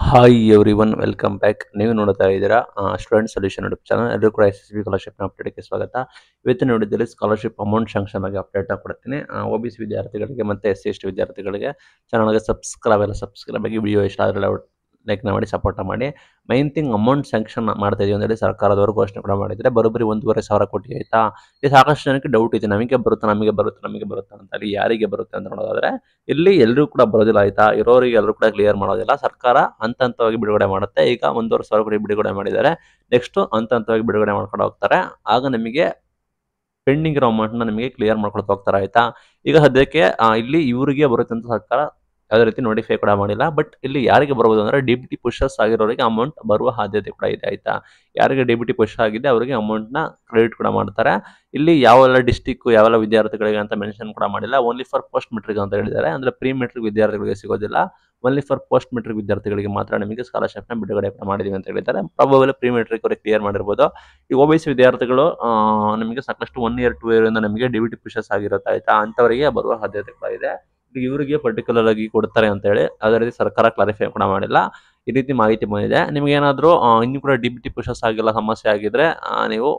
Hi everyone welcome back. ನೀವು ನೋಡ್ತಾ ಇದ್ದೀರಾ ಸ್ಟೂಡೆಂಟ್ ಸೊಲ್ಯೂಷನ್ ಯೂಟ್ಯೂಬ್ ಚಾನಲ್. ಎಲ್ಲರೂ ಕೂಡ SSB ಸ್ಕಾಲರ್ಶಿಪ್ನ ಅಪ್ಡೇಟ್ಗೆ ಸ್ವಾಗತ. ಇವತ್ತಿನ ವಿಡಿಯೋದಲ್ಲಿ ಸ್ಕಾಲರ್ಶಿಪ್ ಅಮೌಂಟ್ ಶಾಂಕ್ಷನ್ ಆಗಿ ಅಪ್ಡೇಟ್ನ ಕೊಡ್ತೀನಿ. OBC ವಿದ್ಯಾರ್ಥಿಗಳಿಗೆ ಮತ್ತು SC/ST ವಿದ್ಯಾರ್ಥಿಗಳಿಗೆ ಚಾನಲ್ಗೆ ಸಬ್ಸ್ಕ್ರೈಬ್ ಆಗಿ ವಿಡಿಯೋ ಇಷ್ಟ ಆದರೆ ಲೈಕ್ನ ಮಾಡಿ ಸಪೋರ್ಟ್ ಮಾಡಿ. ಮೈನ್ ಥಿಂಗ್ ಅಮೌಂಟ್ ಸ್ಯಾಂಕ್ಷನ್ ಮಾಡ್ತಾ ಇದೀವಿ ಅಂತೇಳಿ ಸರ್ಕಾರದವರು ಘೋಷಣೆ ಕೂಡ ಮಾಡಿದರೆ ಬರೋಬ್ಬರಿ 1,500,000 ಕೋಟಿ ಆಯಿತಾ. ಇದು ಸಾಕಷ್ಟು ಜನಕ್ಕೆ ಡೌಟ್ ಇದೆ, ನಮಗೆ ಬರುತ್ತೆ ಅಂತ. ಅಲ್ಲಿ ಯಾರಿಗೆ ಬರುತ್ತೆ ಅಂತ ನೋಡೋದಾದ್ರೆ ಇಲ್ಲಿ ಎಲ್ಲರೂ ಕೂಡ ಬರೋದಿಲ್ಲ ಆಯ್ತಾ. ಇರೋರಿಗೆ ಎಲ್ಲರೂ ಕೂಡ ಕ್ಲಿಯರ್ ಮಾಡೋದಿಲ್ಲ. ಸರ್ಕಾರ ಹಂತವಾಗಿ ಬಿಡುಗಡೆ ಮಾಡುತ್ತೆ. ಈಗ 1,500,000 ಕೋಟಿ ಬಿಡುಗಡೆ ಮಾಡಿದ್ದಾರೆ. ನೆಕ್ಸ್ಟ್ ಹಂತವಾಗಿ ಬಿಡುಗಡೆ ಮಾಡ್ಕೊಂಡು ಹೋಗ್ತಾರೆ. ಆಗ ನಮಗೆ ಪೆಂಡಿಂಗ್ ಇರೋ ಅಮೌಂಟ್ನ ನಿಮಗೆ ಕ್ಲಿಯರ್ ಮಾಡ್ಕೊಳ್ತಾ ಹೋಗ್ತಾರೆ ಆಯ್ತಾ. ಈಗ ಸದ್ಯಕ್ಕೆ ಇಲ್ಲಿ ಇವರಿಗೆ ಬರುತ್ತೆ ಅಂತ ಸರ್ಕಾರ ಯಾವುದೇ ರೀತಿ ನೋಟಿಫೈ ಕೂಡ ಮಾಡಿಲ್ಲ. ಬಟ್ ಇಲ್ಲಿ ಯಾರಿಗೆ ಬರ್ಬೋದು ಅಂದರೆ DBT ಪುಷಸ್ ಆಗಿರೋರಿಗೆ ಅಮೌಂಟ್ ಬರುವ ಸಾಧ್ಯತೆ ಕೂಡ ಇದೆ ಆಯ್ತಾ. ಯಾರಿಗೆ DBT ಪುಷ್ ಆಗಿದೆ ಅವರಿಗೆ ಅಮೌಂಟ್ನ ಕ್ರೆಡಿಟ್ ಕೂಡ ಮಾಡ್ತಾರೆ. ಇಲ್ಲಿ ಯಾವೆಲ್ಲ ಡಿಸ್ಟಿಕ್ ಯಾವೆಲ್ಲ ವಿದ್ಯಾರ್ಥಿಗಳಿಗೆ ಅಂತ ಮೆನ್ಷನ್ ಕೂಡ ಮಾಡಿಲ್ಲ. ಓನ್ಲಿ ಫಾರ್ ಪೋಸ್ಟ್ ಮೆಟ್ರಿಕ್ ಅಂತ ಹೇಳಿದ್ದಾರೆ. ಅಂದರೆ ಪ್ರೀ ಮೆಟ್ರಿಕ್ ವಿದ್ಯಾರ್ಥಿಗಳಿಗೆ ಸಿಗೋದಿಲ್ಲ. ಓನ್ಲಿ ಫಾರ್ ಪೋಸ್ಟ್ ಮೆಟ್ರಿಕ್ ವಿದ್ಯಾರ್ಥಿಗಳಿಗೆ ಮಾತ್ರ ನಿಮಗೆ ಸ್ಕಾಲರ್ಶಿಪ್ನ ಬಿಡುಗಡೆ ಮಾಡಿದೀವಿ ಅಂತ ಹೇಳಿದ್ದಾರೆ. ಪ್ರಾಬಬಲಿ ಪ್ರೀ ಮೆಟ್ರಿಕ್ ಅವರಿಗೆ ಕ್ಲಿಯರ್ ಮಾಡಿರ್ಬೋದು. ಈ OBC ವಿದ್ಯಾರ್ಥಿಗಳು ನಿಮಗೆ ಸಾಕಷ್ಟು 1 ಇಯರ್ 2 ಇಯರ್ ಇಂದ ನಮಗೆ DBT ಪುಷಸ್ ಆಗಿರುತ್ತೆ ಆಯ್ತಾ. ಅಂಥವರಿಗೆ ಬರುವ ಸಾಧ್ಯತೆ ಕೂಡ ಇದೆ. ಇವರಿಗೆ ಪರ್ಟಿಕ್ಯುಲರ್ ಆಗಿ ಕೊಡ್ತಾರೆ ಅಂತ ಹೇಳಿ ಅದೇ ರೀತಿ ಸರ್ಕಾರ ಕ್ಲಾರಿಫೈ ಕೂಡ ಮಾಡಿಲ್ಲ. ಈ ರೀತಿ ಮಾಹಿತಿ ಬಂದಿದೆ. ನಿಮ್ಗೆ ಏನಾದರೂ ಇನ್ನೂ ಕೂಡ DBT ಪುಷಸ್ ಆಗಿಲ್ಲ ಸಮಸ್ಯೆ ಆಗಿದ್ರೆ ನೀವು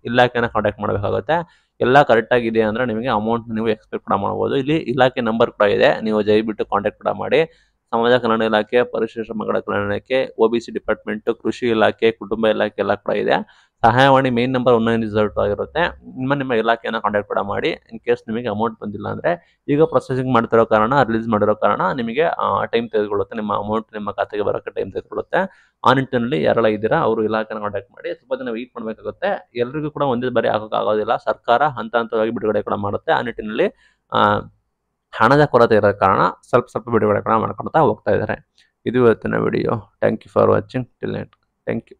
ಇಲಾಖೆನ ಕಾಂಟ್ಯಾಕ್ಟ್ ಮಾಡಬೇಕಾಗುತ್ತೆ. ಎಲ್ಲ ಕರೆಕ್ಟ್ ಆಗಿದೆ ಅಂದರೆ ನಿಮಗೆ ಅಮೌಂಟ್ ನೀವು ಎಕ್ಸ್ಪೆಕ್ಟ್ ಕೂಡ ಮಾಡ್ಬೋದು. ಇಲ್ಲಿ ಇಲಾಖೆ ನಂಬರ್ ಕೂಡ ಇದೆ, ನೀವು ದಯವಿಟ್ಟು ಕಾಂಟ್ಯಾಕ್ಟ್ ಕೂಡ ಮಾಡಿ. ಸಮಾಜ ಕಲ್ಯಾಣ ಇಲಾಖೆ, ಪರಿಶಿಷ್ಟ ಮಕ್ಕಳ ಕಲ್ಯಾಣ ಇಲಾಖೆ, OBC ಡಿಪಾರ್ಟ್ಮೆಂಟ್, ಕೃಷಿ ಇಲಾಖೆ, ಕುಟುಂಬ ಇಲಾಖೆ ಎಲ್ಲ ಕೂಡ ಇದೆ. ಸಹಾಯವಾಣಿ ಮೇನ್ ನಂಬರ್ 1902 ಆಗಿರುತ್ತೆ. ನಿಮ್ಮ ಇಲಾಖೆಯನ್ನು ಕಾಂಟ್ಯಾಕ್ಟ್ ಕೂಡ ಮಾಡಿ. ಇನ್ ಕೇಸ್ ನಿಮಗೆ ಅಮೌಂಟ್ ಬಂದಿಲ್ಲ ಅಂದರೆ ಈಗ ಪ್ರೊಸೆಸಿಂಗ್ ಮಾಡ್ತಿರೋ ಕಾರಣ, ರಿಲೀಸ್ ಮಾಡಿರೋ ಕಾರಣ ನಿಮಗೆ ಟೈಮ್ ತೆಗೆದುಕೊಳ್ಳುತ್ತೆ. ನಿಮ್ಮ ಅಮೌಂಟ್ ನಿಮ್ಮ ಖಾತೆಗೆ ಬರೋಕ್ಕೆ ಟೈಮ್ ತೆಗೆದುಕೊಳ್ಳುತ್ತೆ. ಆ ನಿಟ್ಟಿನಲ್ಲಿ ಯಾರೆಲ್ಲ ಇದ್ದೀರಾ ಅವರು ಇಲಾಖೆನ ಕಾಂಟ್ಯಾಕ್ಟ್ ಮಾಡಿ. ಸ್ವಲ್ಪ ದಿನ ವೆಯ್ಟ್ ಮಾಡಬೇಕಾಗುತ್ತೆ. ಎಲ್ಲರಿಗೂ ಕೂಡ ಒಂದೇ ಬಾರಿ ಆಗೋಕ್ಕಾಗೋದಿಲ್ಲ. ಸರ್ಕಾರ ಹಂತವಾಗಿ ಬಿಡುಗಡೆ ಕೂಡ ಮಾಡುತ್ತೆ. ಆ ನಿಟ್ಟಿನಲ್ಲಿ ಹಣದ ಕೊರತೆ ಇರೋ ಕಾರಣ ಸ್ವಲ್ಪ ಬಿಡುಗಡೆ ಕೂಡ ಮಾಡ್ಕೊಳ್ತಾ ಹೋಗ್ತಾ ಇದ್ದಾರೆ. ಇದು ಇವತ್ತಿನ video. Thank you for watching till end. Thank you.